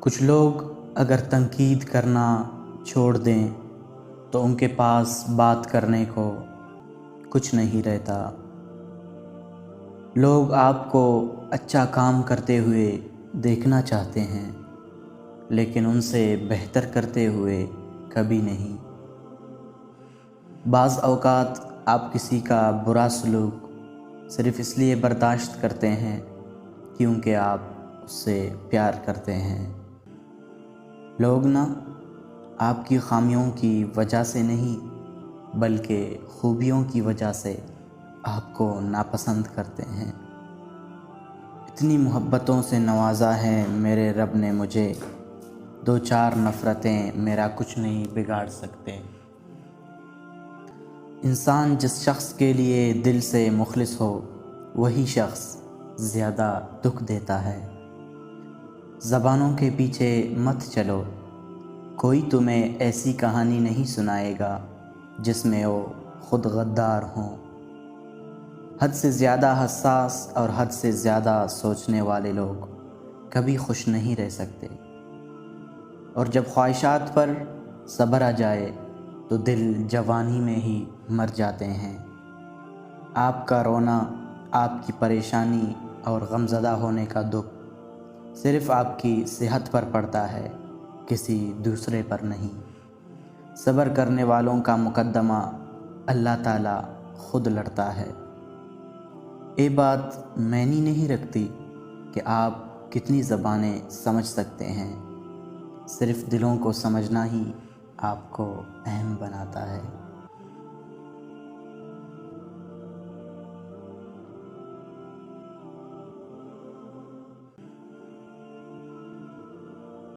کچھ لوگ اگر تنقید کرنا چھوڑ دیں تو ان کے پاس بات کرنے کو کچھ نہیں رہتا۔ لوگ آپ کو اچھا کام کرتے ہوئے دیکھنا چاہتے ہیں، لیکن ان سے بہتر کرتے ہوئے کبھی نہیں۔ بعض اوقات آپ کسی کا برا سلوک صرف اس لیے برداشت کرتے ہیں کیونکہ آپ اس سے پیار کرتے ہیں۔ لوگ آپ کی خامیوں کی وجہ سے نہیں بلکہ خوبیوں کی وجہ سے آپ کو ناپسند کرتے ہیں۔ اتنی محبتوں سے نوازا ہے میرے رب نے مجھے، دو چار نفرتیں میرا کچھ نہیں بگاڑ سکتے۔ انسان جس شخص کے لیے دل سے مخلص ہو وہی شخص زیادہ دکھ دیتا ہے۔ زبانوں کے پیچھے مت چلو، کوئی تمہیں ایسی کہانی نہیں سنائے گا جس میں وہ خود غدار ہوں۔ حد سے زیادہ حساس اور حد سے زیادہ سوچنے والے لوگ کبھی خوش نہیں رہ سکتے، اور جب خواہشات پر صبر آ جائے تو دل جوانی میں ہی مر جاتے ہیں۔ آپ کا رونا، آپ کی پریشانی اور غمزدہ ہونے کا دکھ صرف آپ کی صحت پر پڑتا ہے، کسی دوسرے پر نہیں۔ صبر کرنے والوں کا مقدمہ اللہ تعالیٰ خود لڑتا ہے۔ یہ بات معنی نہیں رکھتی کہ آپ کتنی زبانیں سمجھ سکتے ہیں، صرف دلوں کو سمجھنا ہی آپ کو اہم بناتا ہے۔